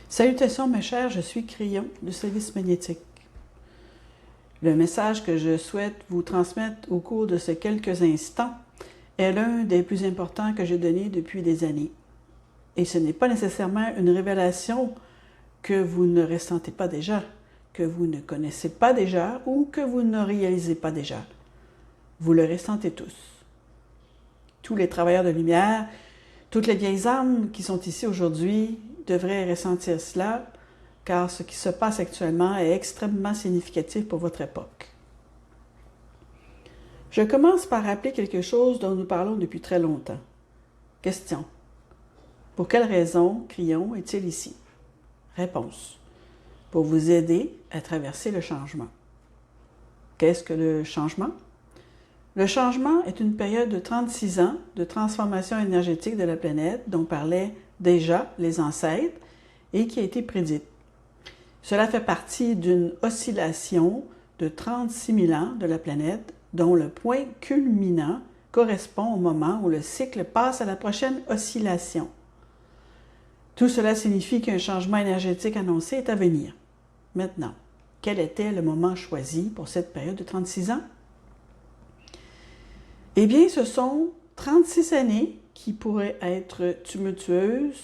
Salutations mes chers, je suis Crayon du service magnétique. Le message que je souhaite vous transmettre au cours de ces quelques instants est l'un des plus importants que j'ai donné depuis des années. Et ce n'est pas nécessairement une révélation que vous ne ressentez pas déjà, que vous ne connaissez pas déjà ou que vous ne réalisez pas déjà. Vous le ressentez tous. Tous les travailleurs de lumière, toutes les vieilles âmes qui sont ici aujourd'hui devraient ressentir cela, car ce qui se passe actuellement est extrêmement significatif pour votre époque. Je commence par rappeler quelque chose dont nous parlons depuis très longtemps. Question. Pour quelle raison Crayon est-il ici? Réponse. Pour vous aider à traverser le changement. Qu'est-ce que le changement? Le changement est une période de 36 ans de transformation énergétique de la planète dont parlaient déjà les ancêtres et qui a été prédite. Cela fait partie d'une oscillation de 36 000 ans de la planète dont le point culminant correspond au moment où le cycle passe à la prochaine oscillation. Tout cela signifie qu'un changement énergétique annoncé est à venir. Maintenant, quel était le moment choisi pour cette période de 36 ans? Eh bien, ce sont 36 années qui pourraient être tumultueuses,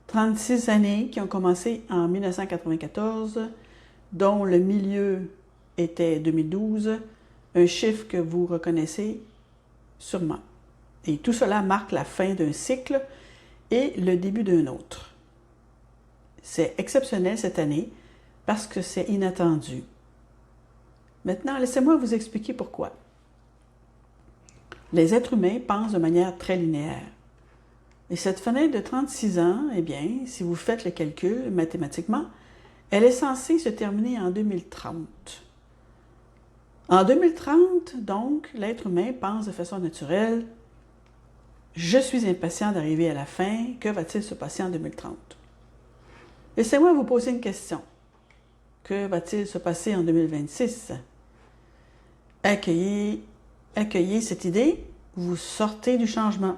36 années qui ont commencé en 1994, dont le milieu était 2012, un chiffre que vous reconnaissez sûrement. Et tout cela marque la fin d'un cycle et le début d'un autre. C'est exceptionnel cette année parce que c'est inattendu. Maintenant, laissez-moi vous expliquer pourquoi. Les êtres humains pensent de manière très linéaire. Et cette fenêtre de 36 ans, eh bien, si vous faites le calcul mathématiquement, elle est censée se terminer en 2030. En 2030, donc, l'être humain pense de façon naturelle « Je suis impatient d'arriver à la fin, que va-t-il se passer en 2030? » Laissez-moi vous poser une question. Que va-t-il se passer en 2026? Accueillez cette idée, vous sortez du changement.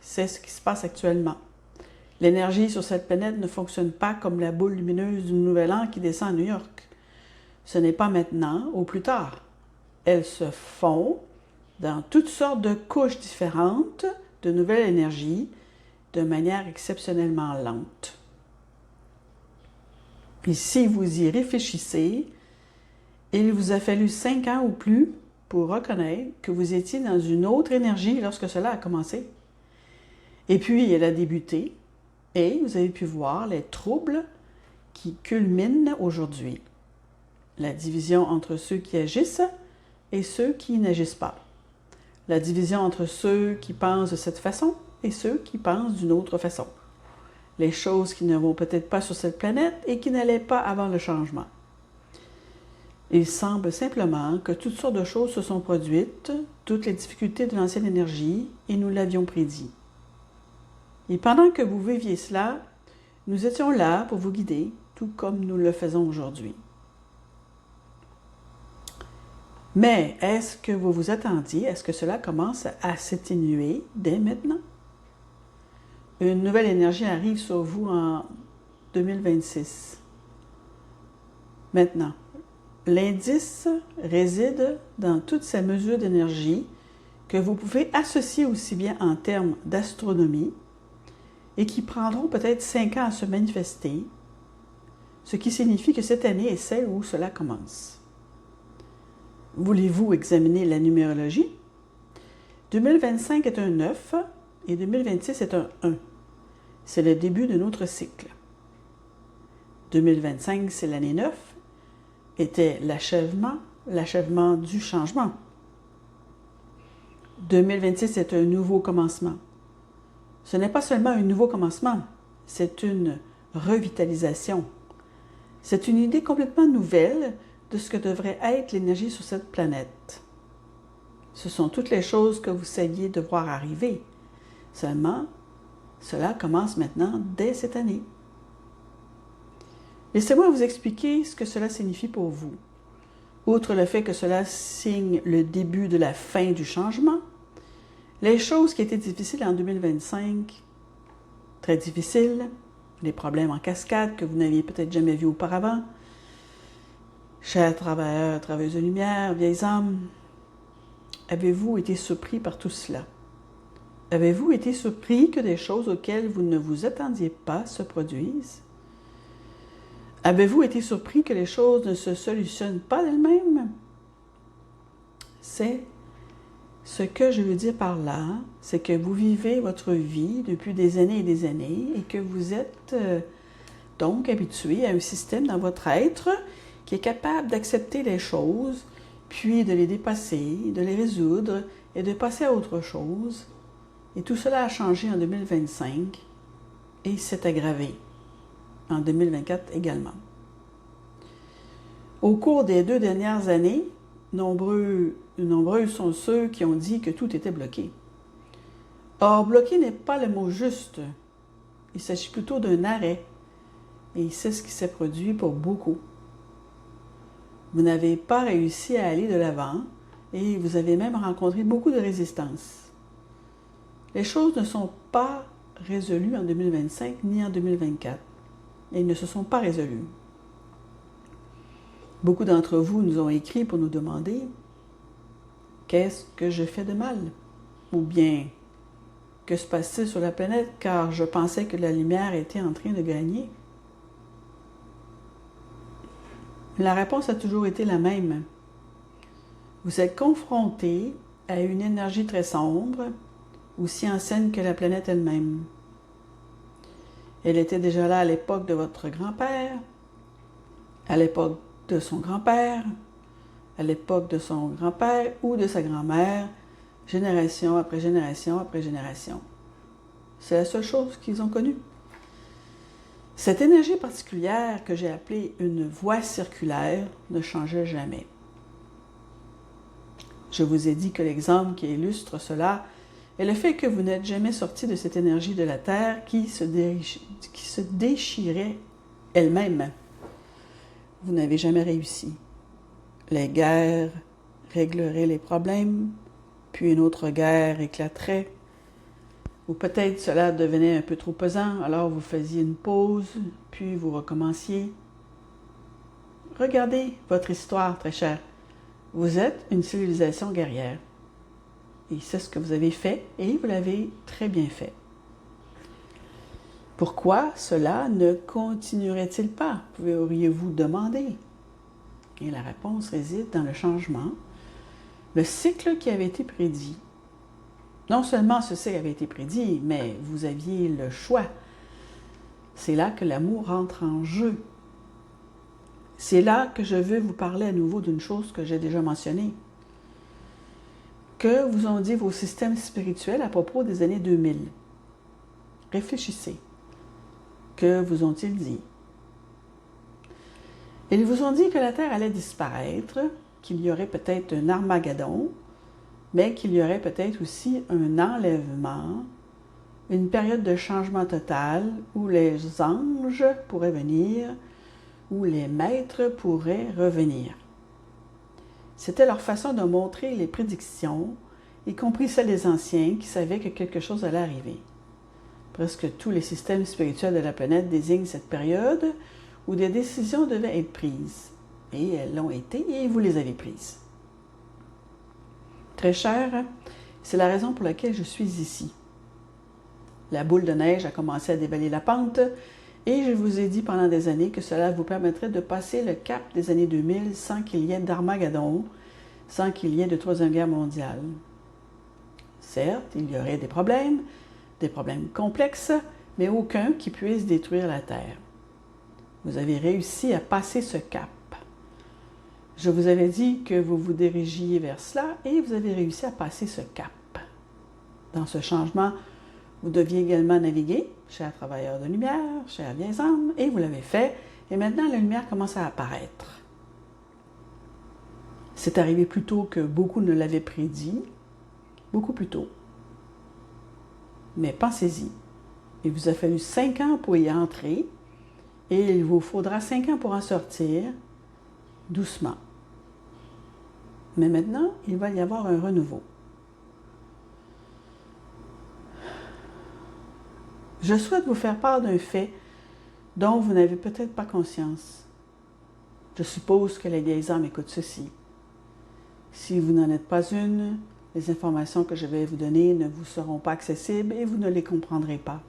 C'est ce qui se passe actuellement. L'énergie sur cette planète ne fonctionne pas comme la boule lumineuse du Nouvel An qui descend à New York. Ce n'est pas maintenant, au plus tard. Elles se font dans toutes sortes de couches différentes de nouvelles énergies de manière exceptionnellement lente. Et si vous y réfléchissez, il vous a fallu 5 ans ou plus pour reconnaître que vous étiez dans une autre énergie lorsque cela a commencé. Et puis, elle a débuté et vous avez pu voir les troubles qui culminent aujourd'hui. La division entre ceux qui agissent et ceux qui n'agissent pas. La division entre ceux qui pensent de cette façon et ceux qui pensent d'une autre façon. Les choses qui ne vont peut-être pas sur cette planète et qui n'allaient pas avant le changement. Il semble simplement que toutes sortes de choses se sont produites, toutes les difficultés de l'ancienne énergie, et nous l'avions prédit. Et pendant que vous viviez cela, nous étions là pour vous guider, tout comme nous le faisons aujourd'hui. Mais est-ce que vous vous attendiez à ce que cela commence à s'atténuer dès maintenant? Une nouvelle énergie arrive sur vous en 2026. Maintenant, l'indice réside dans toutes ces mesures d'énergie que vous pouvez associer aussi bien en termes d'astronomie et qui prendront peut-être 5 ans à se manifester, ce qui signifie que cette année est celle où cela commence. Voulez-vous examiner la numérologie? 2025 est un 9 et 2026 est un 1. C'est le début de notre cycle. 2025, c'est l'année 9, était l'achèvement du changement. 2026 est un nouveau commencement. Ce n'est pas seulement un nouveau commencement, c'est une revitalisation. C'est une idée complètement nouvelle de ce que devrait être l'énergie sur cette planète. Ce sont toutes les choses que vous saviez devoir arriver. Seulement, cela commence maintenant dès cette année. Laissez-moi vous expliquer ce que cela signifie pour vous. Outre le fait que cela signe le début de la fin du changement, les choses qui étaient difficiles en 2025, très difficiles, les problèmes en cascade que vous n'aviez peut-être jamais vus auparavant. Chers travailleurs, travailleuses de lumière, vieilles âmes, avez-vous été surpris par tout cela? Avez-vous été surpris que des choses auxquelles vous ne vous attendiez pas se produisent? Avez-vous été surpris que les choses ne se solutionnent pas d'elles-mêmes? C'est ce que je veux dire par là, c'est que vous vivez votre vie depuis des années et des années et que vous êtes donc habitué à un système dans votre être qui est capable d'accepter les choses, puis de les dépasser, de les résoudre et de passer à autre chose. Et tout cela a changé en 2025 et s'est aggravé en 2024 également. Au cours des 2 dernières années, nombreux sont ceux qui ont dit que tout était bloqué. Or, bloqué n'est pas le mot juste. Il s'agit plutôt d'un arrêt. Et c'est ce qui s'est produit pour beaucoup. Vous n'avez pas réussi à aller de l'avant et vous avez même rencontré beaucoup de résistance. Les choses ne sont pas résolues en 2025 ni en 2024. Elles ne se sont pas résolues. Beaucoup d'entre vous nous ont écrit pour nous demander « Qu'est-ce que je fais de mal? » Ou bien « Que se passe-t-il sur la planète car je pensais que la lumière était en train de gagner? » La réponse a toujours été la même. Vous êtes confronté à une énergie très sombre, aussi ancienne que la planète elle-même. Elle était déjà là à l'époque de votre grand-père, à l'époque de son grand-père, à l'époque de son grand-père ou de sa grand-mère, génération après génération après génération. C'est la seule chose qu'ils ont connue. Cette énergie particulière que j'ai appelée une voie circulaire ne changeait jamais. Je vous ai dit que l'exemple qui illustre cela est le fait que vous n'êtes jamais sorti de cette énergie de la Terre qui se déchirait elle-même. Vous n'avez jamais réussi. Les guerres régleraient les problèmes, puis une autre guerre éclaterait. Ou peut-être cela devenait un peu trop pesant, alors vous faisiez une pause, puis vous recommenciez. Regardez votre histoire, très chère. Vous êtes une civilisation guerrière. Et c'est ce que vous avez fait, et vous l'avez très bien fait. Pourquoi cela ne continuerait-il pas, pourriez-vous demander? Et la réponse réside dans le changement, le cycle qui avait été prédit. Non seulement ce cycle avait été prédit, mais vous aviez le choix. C'est là que l'amour rentre en jeu. C'est là que je veux vous parler à nouveau d'une chose que j'ai déjà mentionnée. Que vous ont dit vos systèmes spirituels à propos des années 2000? Réfléchissez. Que vous ont-ils dit? Ils vous ont dit que la Terre allait disparaître, qu'il y aurait peut-être un Armageddon, mais qu'il y aurait peut-être aussi un enlèvement, une période de changement total où les anges pourraient venir, où les maîtres pourraient revenir. C'était leur façon de montrer les prédictions, y compris celles des anciens qui savaient que quelque chose allait arriver. Presque tous les systèmes spirituels de la planète désignent cette période où des décisions devaient être prises. Et elles l'ont été et vous les avez prises. Très cher, c'est la raison pour laquelle je suis ici. La boule de neige a commencé à dévaler la pente et je vous ai dit pendant des années que cela vous permettrait de passer le cap des années 2000 sans qu'il y ait d'Armageddon, sans qu'il y ait de Troisième Guerre mondiale. Certes, il y aurait des problèmes complexes, mais aucun qui puisse détruire la Terre. Vous avez réussi à passer ce cap. Je vous avais dit que vous vous dirigiez vers cela et vous avez réussi à passer ce cap. Dans ce changement, vous deviez également naviguer, chers travailleurs de lumière, chers vieilles âmes, et vous l'avez fait, et maintenant la lumière commence à apparaître. C'est arrivé plus tôt que beaucoup ne l'avaient prédit, beaucoup plus tôt. Mais pensez-y, il vous a fallu 5 ans pour y entrer, et il vous faudra 5 ans pour en sortir, doucement. Mais maintenant, il va y avoir un renouveau. Je souhaite vous faire part d'un fait dont vous n'avez peut-être pas conscience. Je suppose que les vieilles âmes écoutent ceci. Si vous n'en êtes pas une, les informations que je vais vous donner ne vous seront pas accessibles et vous ne les comprendrez pas.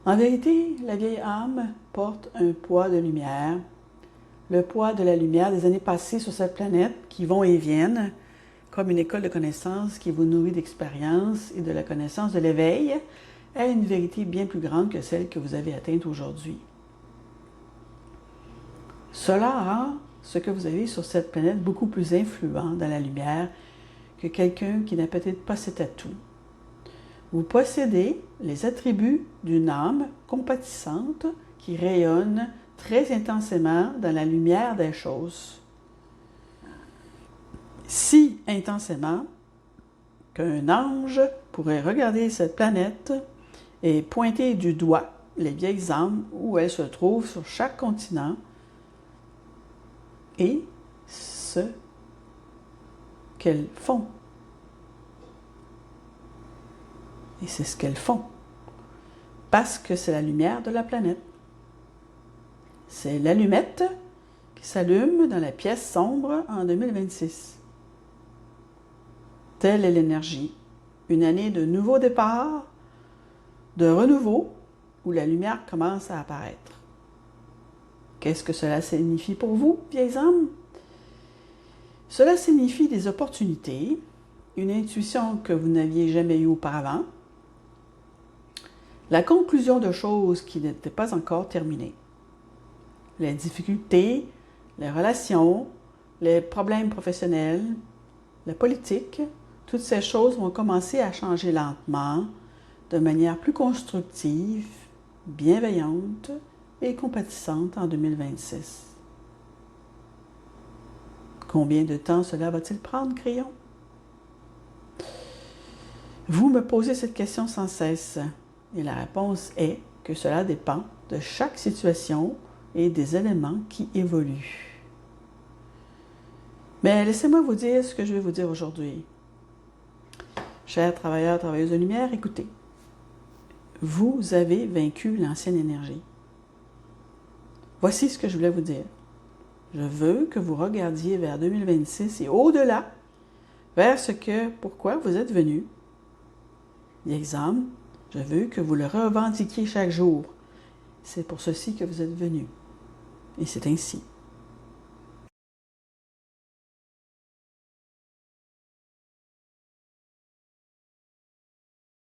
En vérité, la vieille âme porte un poids de lumière, le poids de la lumière des années passées sur cette planète qui vont et viennent, comme une école de connaissances qui vous nourrit d'expérience et de la connaissance de l'éveil, est une vérité bien plus grande que celle que vous avez atteinte aujourd'hui. Cela rend ce que vous avez sur cette planète beaucoup plus influent dans la lumière que quelqu'un qui n'a peut-être pas cet atout. Vous possédez les attributs d'une âme compatissante qui rayonne très intensément dans la lumière des choses. Si intensément qu'un ange pourrait regarder cette planète et pointer du doigt les vieilles âmes où elles se trouvent sur chaque continent et ce qu'elles font. Et c'est ce qu'elles font, parce que c'est la lumière de la planète. C'est l'allumette qui s'allume dans la pièce sombre en 2026. Telle est l'énergie, une année de nouveau départ, de renouveau, où la lumière commence à apparaître. Qu'est-ce que cela signifie pour vous, vieilles âmes? Cela signifie des opportunités, une intuition que vous n'aviez jamais eue auparavant, la conclusion de choses qui n'étaient pas encore terminées. Les difficultés, les relations, les problèmes professionnels, la politique, toutes ces choses vont commencer à changer lentement, de manière plus constructive, bienveillante et compatissante en 2026. Combien de temps cela va-t-il prendre, Crayon? Vous me posez cette question sans cesse. Et la réponse est que cela dépend de chaque situation et des éléments qui évoluent. Mais laissez-moi vous dire ce que je vais vous dire aujourd'hui. Chers travailleurs, travailleuses de lumière, écoutez. Vous avez vaincu l'ancienne énergie. Voici ce que je voulais vous dire. Je veux que vous regardiez vers 2026 et au-delà, vers pourquoi vous êtes venus. L'exemple, je veux que vous le revendiquiez chaque jour. C'est pour ceci que vous êtes venus. Et c'est ainsi.